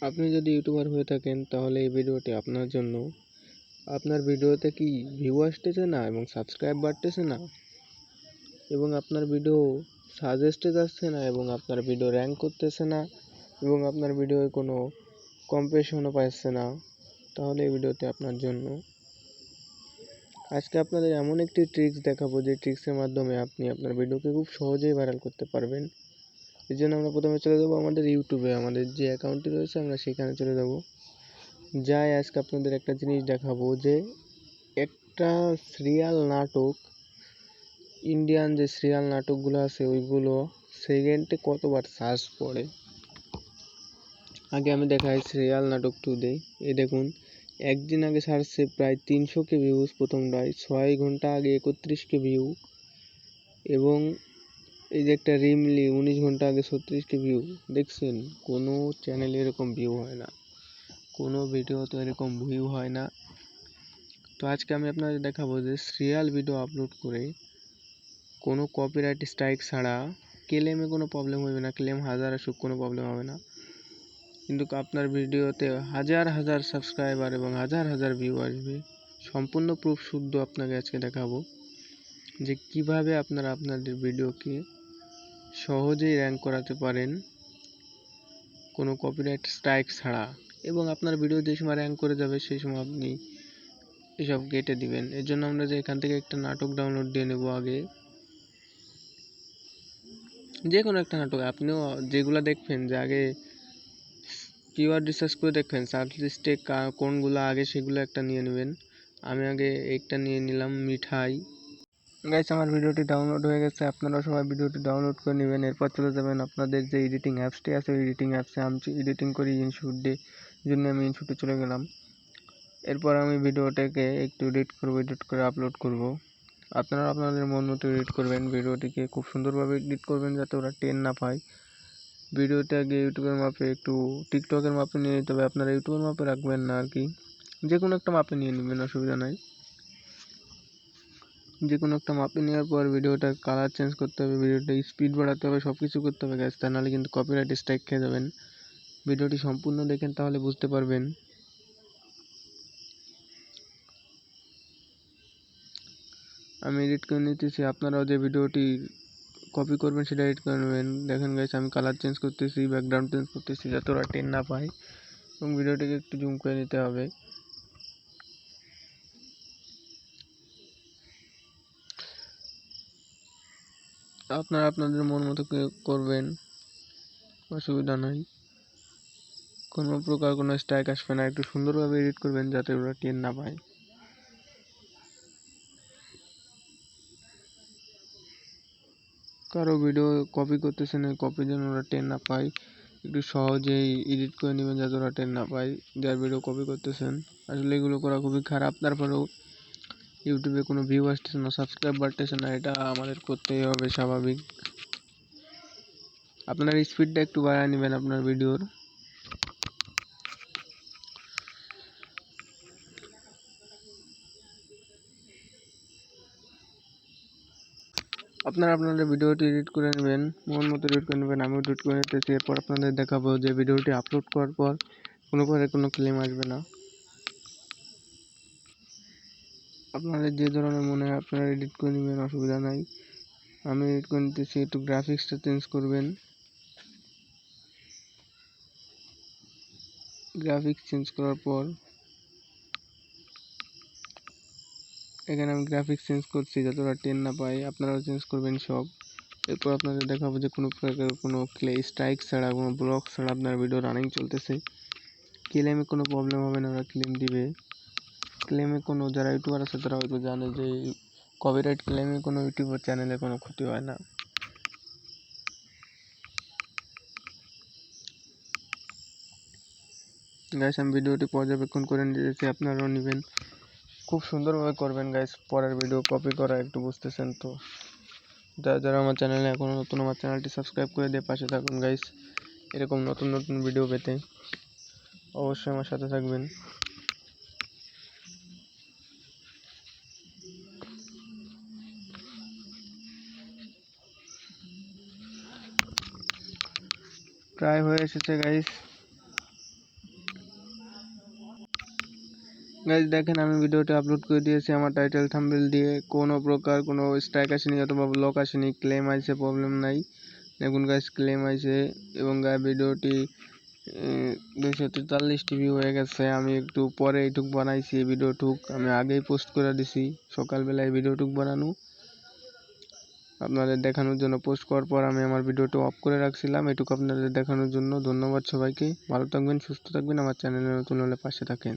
আপনি যদি ইউটিউবার হয়ে থাকেন তাহলে এই ভিডিওটি আপনার জন্য। আপনার ভিডিওতে কি ভিউ আসতেছে না এবং সাবস্ক্রাইব বাড়তেছে না এবং আপনার ভিডিও সাজেস্টে যাচ্ছে না এবং আপনার ভিডিও র্যাঙ্ক করতেছে না এবং আপনার ভিডিওয় কোনো কম্পিটিশনও পাচ্ছে না, তাহলে এই ভিডিওটি আপনার জন্য। আজকে আপনাদের এমন একটি ট্রিক্স দেখাবো যে ট্রিক্সের মাধ্যমে আপনি আপনার ভিডিওকে খুব সহজেই ভাইরাল করতে পারবেন। এই জন্য আমরা প্রথমে চলে যাবো আমাদের ইউটিউবে, আমাদের যে অ্যাকাউন্টটি রয়েছে আমরা সেখানে চলে যাব। যাই আজকে আপনাদের একটা জিনিস দেখাবো যে একটা সিরিয়াল নাটক, ইন্ডিয়ান যে সিরিয়াল নাটকগুলো আছে ওইগুলো সেকেন্ডে কতবার সার্চ পড়ে। আগে আমি দেখাই সিরিয়াল নাটক 2 দেই। এই দেখুন, একদিন আগে সার্চে প্রায় 300 ভিউজ প্রথমটায়, 6 ঘন্টা আগে 31 ভিউ, এবং এই যে একটা রিমলি 19 ঘন্টা আগে 36 ভিউ। দেখছেন, কোনো চ্যানেলে এরকম ভিউ হয় না, কোনো ভিডিও তো এরকম ভিউ হয় না। তো আজকে আমি আপনাদের দেখাবো যে সিরিয়াল ভিডিও আপলোড করে কোনো কপিরাইট স্ট্রাইক ছাড়া, ক্লেমে কোনো প্রবলেম হবে না, ক্লেম হাজার আসুক কোনো প্রবলেম হবে না, কিন্তু আপনার ভিডিওতে হাজার হাজার সাবস্ক্রাইবার এবং হাজার হাজার ভিউ আসবে। সম্পূর্ণ প্রুফ শুদ্ধ আপনাকে আজকে দেখাবো যে কিভাবে আপনারা আপনাদের ভিডিওকে সহজেই র্যাঙ্ক করাতে পারেন কোনো কপিরাইট স্ট্রাইক ছাড়া, এবং আপনার ভিডিও যে সময় র্যাঙ্ক করে যাবে সেই সময় আপনি এসব কেটে দিবেন। এর জন্য আমরা যে এখান থেকে একটা নাটক ডাউনলোড দিয়ে নেব। আগে যে কোনো একটা নাটক আপনিও যেগুলো দেখবেন, যে আগে কিওয়ার্ড রিসার্চ করে দেখবেন সার্চ লিস্টে কোনগুলো আগে, সেগুলো একটা নিয়ে নেবেন। আমি আগে একটা নিয়ে নিলাম, মিঠাই। গাইস, আমার ভিডিওটি ডাউনলোড হয়ে গেছে, আপনারা সবাই ভিডিওটি ডাউনলোড করে নেবেন। এরপর চলে যাবেন আপনাদের যে এডিটিং অ্যাপসটি আছে, ওই এডিটিং অ্যাপসে আমি এডিটিং করি ইনশুটে, জন্য আমি ইনশুটে চলে গেলাম। এরপর আমি ভিডিওটাকে একটু এডিট করবো, এডিট করে আপলোড করব। আপনারা আপনাদের মন মতো এডিট করবেন, ভিডিওটিকে খুব সুন্দরভাবে এডিট করবেন যাতে ওরা টেন না পায়। ভিডিওটা আগে ইউটিউবের মাপে, একটু টিকটকের মাপে নিয়ে নিতে হবে। আপনারা ইউটিউবের মাপে রাখবেন না আর কি, যে কোনো একটা মাপে নিয়ে নেবেন, অসুবিধা নাই। যে কোনো একটা মাপে নেওয়ার পর ভিডিওটার কালার চেঞ্জ করতে হবে, ভিডিওটা স্পিড বাড়াতে হবে, সব কিছু করতে হবে গাইস, তা নাহলে কিন্তু কপিরাইট স্ট্রাইক খেয়ে যাবেন। ভিডিওটি সম্পূর্ণ দেখেন তাহলে বুঝতে পারবেন। আমি এডিট করে নিতেছি, আপনারাও যে ভিডিওটি কপি করবেন সেটা এডিট করে নেবেন। দেখেন গাইস, আমি কালার চেঞ্জ করতেছি, ব্যাকগ্রাউন্ড চেঞ্জ করতেছি যাতে ওরা টেন না পায়, এবং ভিডিওটিকে একটু জুম করে নিতে হবে। আপনারা আপনাদের মন মতো করবেন, অসুবিধা নাই, কোনো প্রকার কোনো স্ট্রাইক আসবে না। একটু সুন্দরভাবে এডিট করবেন যাতে ওরা টেন না পায়। কারো ভিডিও কপি করতেছেন, ওই কপি যেন ওরা টেন না পায়, একটু সহজেই এডিট করে নেবেন যাতে ওরা টেন না পায়, যার ভিডিও কপি করতেছেন। আসলে এগুলো করা খুবই খারাপ, তারপরেও ইউটিউবে কোনো ভিউ আসতেছে না, সাবস্ক্রাইব বাড়তেছে না, এটা আমাদের করতেই হবে, স্বাভাবিক। আপনার স্পিডটা একটু বাড়ায় নেবেন আপনার ভিডিওর। আপনারা আপনাদের ভিডিওটি এডিট করে নেবেন, মন মতো এডিট করে নেবেন, আমিও এডিট করে নিতেছি। এরপর আপনাদের দেখাবো যে ভিডিওটি আপলোড করার পর কোনো ক্লেম আসবে না। আপনাদের যে ধরনের মনে হয় আপনারা এডিট করে নেবেন, অসুবিধা নাই। আমি এডিট করে নিতেছি, একটু গ্রাফিক্সটা চেঞ্জ করবেন। গ্রাফিক্স চেঞ্জ করার পর এখানে আমি গ্রাফিক্স চেঞ্জ করছি যাতে ওরা টেন না পায়, আপনারাও চেঞ্জ করবেন সব। এরপর আপনাদের দেখাবো যে কোনো প্রকার কোনো স্ট্রাইক ছাড়া, কোনো ব্লক ছাড়া আপনার ভিডিও রানিং চলতেছে, ক্লেমে কোনো প্রবলেম হবে না, ওরা ক্লেম দিবে। ক্লেমে কোনো, যারা ইউটিউবার আছে তারা হয়তো জানে যে কপিরাইট ক্লেমে কোনো ইউটিউবার চ্যানেলে কোনো ক্ষতি হয় না। গাইস, আমি ভিডিওটি পর্যবেক্ষণ করে নিয়েছি, আপনারাও নেবেন, খুব সুন্দরভাবে করবেন গাইস। পরের ভিডিও কপি করা একটু বুঝতেছেন তো। যারা যারা আমার চ্যানেলে এখনও নতুন, আমার চ্যানেলটি সাবস্ক্রাইব করে দিয়ে পাশে থাকুন গাইস। এরকম নতুন নতুন ভিডিও পেতে অবশ্যই আমার সাথে থাকবেন। প্রায় হয়ে এসেছে গাইস, গাইজ দেখেন আমি ভিডিওটা আপলোড করে দিয়েছি আমার টাইটেল থাম্বনেল দিয়ে, কোনো প্রকার কোনো স্ট্রাইক আসেনি অথবা ব্লক আসেনি, ক্লেম আইছে, প্রবলেম নাই। দেখুন গাইজ ক্লেম আইছে এবং ভিডিওটি 243টি ভিউ হয়ে গেছে। আমি একটু পরে এইটুক বানাইছি, এই ভিডিওটুক আমি আগেই পোস্ট করে দিছি, সকালবেলায় ভিডিওটুক বানানো আপনাদের দেখানোর জন্য। পোস্ট করার পর আমি আমার ভিডিওটা অফ করে রাখছিলাম, এটুকু আপনাদের দেখানোর জন্য। ধন্যবাদ সবাইকে, ভালো থাকবেন, সুস্থ থাকবেন, আমার চ্যানেলে নতুন হলে পাশে থাকেন।